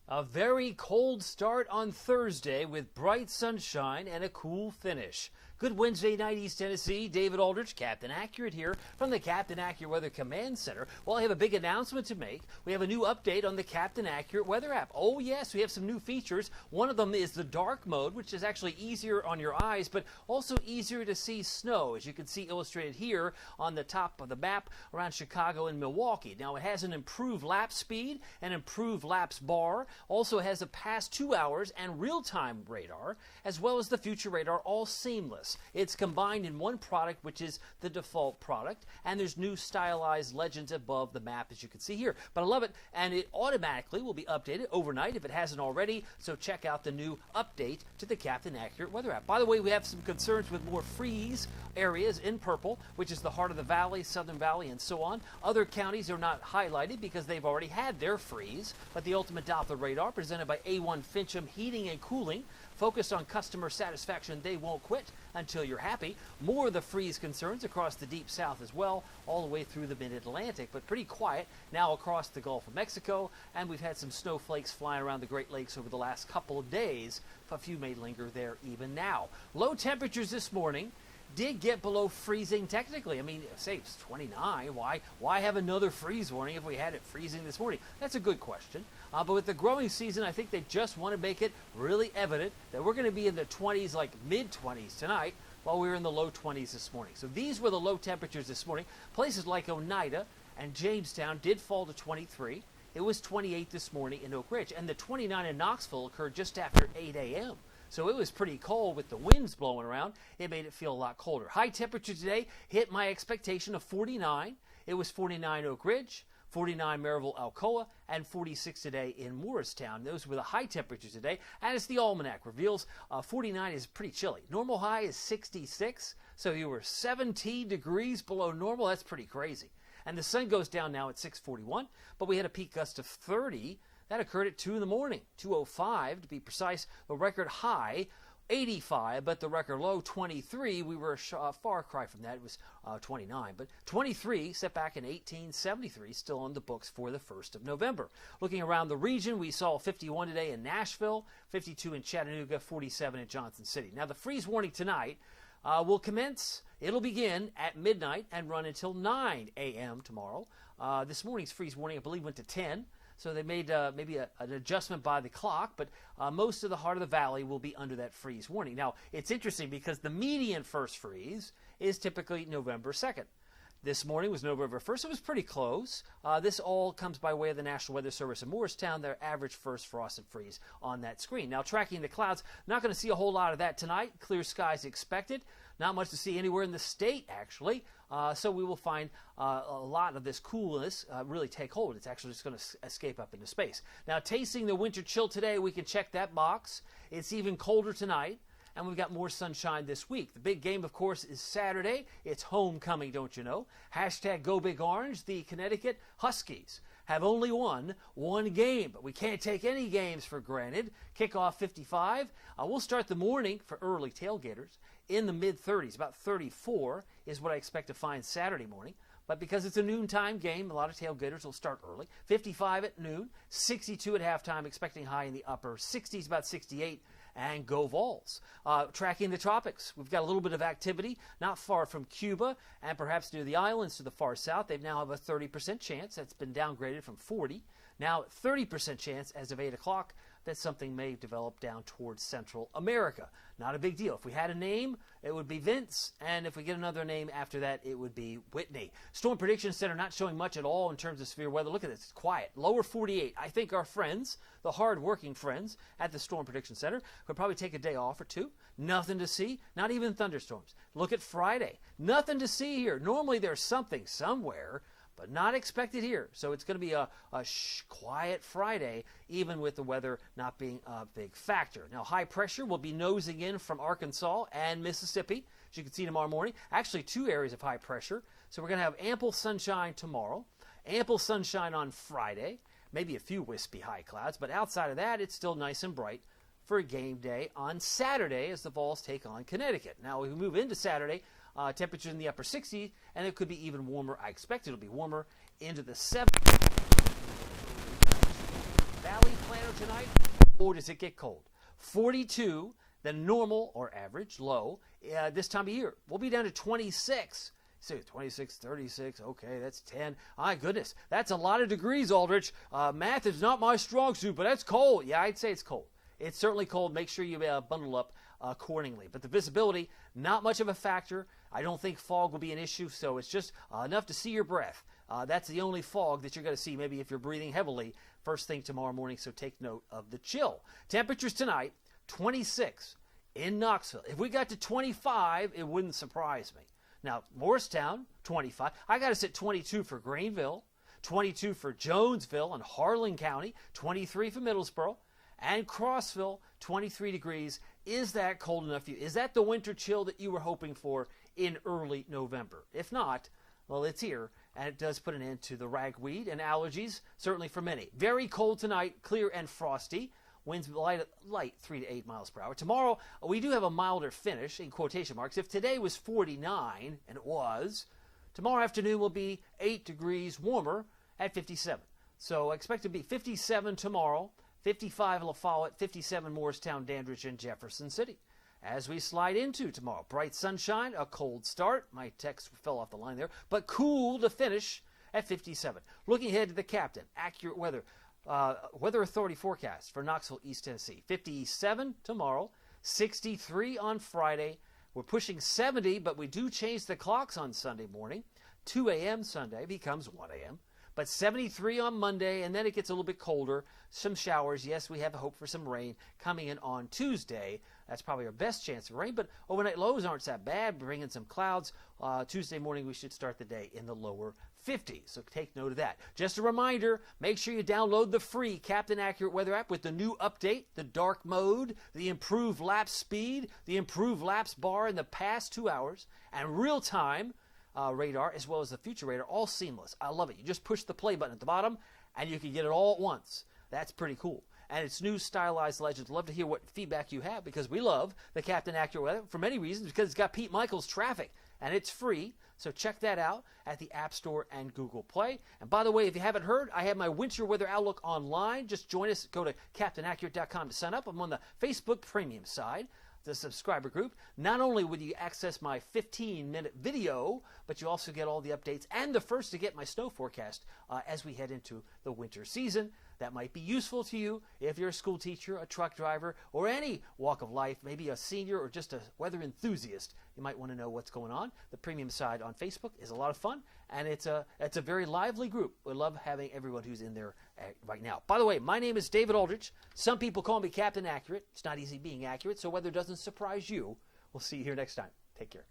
A very cold start on Thursday with bright sunshine and a cool finish. Good Wednesday night, East Tennessee. David Aldrich, Captain Accurate here from the Captain Accurate Weather Command Center. Well, I have a big announcement to make. We have a new update on the Captain Accurate Weather app. Oh, yes, we have some new features. One of them is the dark mode, which is actually easier on your eyes, but also easier to see snow, as you can see illustrated here on the top of the map around Chicago and Milwaukee. Now, it has an improved lap speed, an improved laps bar, also has the past 2 hours and real-time radar, as well as the future radar, all seamless. It's combined in one product, which is the default product, and there's new stylized legends above the map, as you can see here. But I love it, and it automatically will be updated overnight if it hasn't already, so check out the new update to the Captain Accurate Weather app. By the way, we have some concerns with more freeze areas in purple, which is the heart of the valley, Southern Valley, and so on. Other counties are not highlighted because they've already had their freeze, but the Ultimate Doppler Radar, presented by A1 Fincham Heating and Cooling, focused on customer satisfaction. They won't quit until you're happy. More of the freeze concerns across the deep south as well, all the way through the mid-Atlantic, but pretty quiet now across the Gulf of Mexico, and we've had some snowflakes flying around the Great Lakes over the last couple of days. A few may linger there even now. Low temperatures this morning did get below freezing technically. I mean, say it's 29. Why have another freeze warning if we had it freezing this morning? That's a good question. But with the growing season, I think they just want to make it really evident that we're going to be in the 20s, like mid-20s tonight, while we were in the low 20s this morning. So these were the low temperatures this morning. Places like Oneida and Jamestown did fall to 23. It was 28 this morning in Oak Ridge. And the 29 in Knoxville occurred just after 8 a.m. So it was pretty cold with the winds blowing around. It made it feel a lot colder. High temperature today hit my expectation of 49. It was 49 Oak Ridge, 49 Maryville, Alcoa, and 46 today in Morristown. Those were the high temperatures today. And as the almanac reveals, 49 is pretty chilly. Normal high is 66, so you were 17 degrees below normal. That's pretty crazy. And the sun goes down now at 6:41, but we had a peak gust of 30. That occurred at 2 in the morning, 2:05 to be precise. The record high, 85, but the record low, 23. We were a far cry from that. It was 29, but 23 set back in 1873, still on the books for the 1st of November. Looking around the region, we saw 51 today in Nashville, 52 in Chattanooga, 47 in Johnson City. Now, the freeze warning tonight will commence. It'll begin at midnight and run until 9 a.m. tomorrow. This morning's freeze warning, I believe, went to 10. So they made maybe an adjustment by the clock, but most of the heart of the valley will be under that freeze warning. Now, it's interesting because the median first freeze is typically November 2nd. This morning was November 1st. It was pretty close. This all comes by way of the National Weather Service in Morristown, their average first frost and freeze on that screen. Now, tracking the clouds, not going to see a whole lot of that tonight. Clear skies expected. Not much to see anywhere in the state, actually. So we will find a lot of this coolness really take hold. It's actually just going to escape up into space. Now, tasting the winter chill today, we can check that box. It's even colder tonight, and we've got more sunshine this week. The big game, of course, is Saturday. It's homecoming, don't you know? Hashtag Go Big Orange. The Connecticut Huskies have only won one game, but we can't take any games for granted. Kickoff 55. We'll start the morning for early tailgaters in the mid-30s. About 34 is what I expect to find Saturday morning. But because it's a noontime game, a lot of tailgaters will start early. 55 at noon, 62 at halftime, expecting high in the upper 60s, about 68, and go Vols. Tracking the tropics, we've got a little bit of activity not far from Cuba and perhaps near the islands to the far south. They now have a 30% chance. That's been downgraded from 40. Now 30% chance as of 8 o'clock that something may develop down towards Central America. Not a big deal. If we had a name, it would be Vince, and if we get another name after that, it would be Whitney. Storm Prediction Center not showing much at all in terms of severe weather. Look at this. It's quiet. Lower 48. I think our friends, the hard-working friends at the Storm Prediction Center, could probably take a day off or two. Nothing to see. Not even thunderstorms. Look at Friday. Nothing to see here. Normally there's something somewhere, but not expected here. So it's going to be a quiet Friday, even with the weather not being a big factor. Now, high pressure will be nosing in from Arkansas and Mississippi, as you can see tomorrow morning. Actually, 2 areas of high pressure. So we're going to have ample sunshine tomorrow, ample sunshine on Friday, maybe a few wispy high clouds, but outside of that, it's still nice and bright for a game day on Saturday as the Vols take on Connecticut. Now, we move into Saturday. Temperatures in the upper 60s, and it could be even warmer. I expect it'll be warmer into the 70s. Valley planner tonight or does it get cold? 42, the normal or average low this time of year. We'll be down to 26. So 26, 36, okay, that's 10. My goodness, that's a lot of degrees, Aldrich. Math is not my strong suit, but that's cold. Yeah, I'd say it's cold. It's certainly cold. Make sure you bundle up accordingly. But the visibility, not much of a factor. I don't think fog will be an issue, so it's just enough to see your breath. That's the only fog that you're going to see, maybe if you're breathing heavily, first thing tomorrow morning, so take note of the chill. Temperatures tonight, 26 in Knoxville. If we got to 25, it wouldn't surprise me. Now, Morristown, 25. I got us at 22 for Greenville, 22 for Jonesville and Harlan County, 23 for Middlesboro, and Crossville, 23 degrees. Is that cold enough for you? Is that the winter chill that you were hoping for in early November? If not, well, it's here, and it does put an end to the ragweed and allergies, certainly for many. Very cold tonight, clear and frosty. Winds light 3 to 8 miles per hour. Tomorrow, we do have a milder finish, in quotation marks. If today was 49, and it was, tomorrow afternoon will be 8 degrees warmer at 57. So expect to be 57 tomorrow, 55 in La Follette, 57 Morristown, Dandridge, and Jefferson City. As we slide into tomorrow, bright sunshine, a cold start. My text fell off the line there, but cool to finish at 57. Looking ahead to the captain, accurate weather. Weather Authority forecast for Knoxville, East Tennessee. 57 tomorrow, 63 on Friday. We're pushing 70, but we do change the clocks on Sunday morning. 2 a.m. Sunday becomes 1 a.m. But 73 on Monday, and then it gets a little bit colder. Some showers. Yes, we have a hope for some rain coming in on Tuesday. That's probably our best chance of rain, but overnight lows aren't that bad. Bring in some clouds. Tuesday morning, we should start the day in the lower 50s, so take note of that. Just a reminder, make sure you download the free Captain Accurate Weather app with the new update, the dark mode, the improved lap speed, the improved laps bar in the past 2 hours, and real-time radar, as well as the future radar, all seamless. I love it. You just push the play button at the bottom, and you can get it all at once. That's pretty cool. And it's new stylized legends. Love to hear what feedback you have, because we love the Captain Accurate Weather for many reasons, because it's got Pete Michaels traffic, and it's free. So check that out at the App Store and Google Play. And by the way, if you haven't heard, I have my winter weather outlook online. Just join us. Go to CaptainAccurate.com to sign up. I'm on the Facebook premium side, the subscriber group. Not only will you access my 15-minute video, but you also get all the updates and the first to get my snow forecast as we head into the winter season. That might be useful to you if you're a school teacher, a truck driver, or any walk of life, maybe a senior or just a weather enthusiast. You might want to know what's going on. The premium side on Facebook is a lot of fun, and it's a very lively group. We love having everyone who's in there right now. By the way, my name is David Aldrich. Some people call me Captain Accurate. It's not easy being accurate, so weather doesn't surprise you. We'll see you here next time. Take care.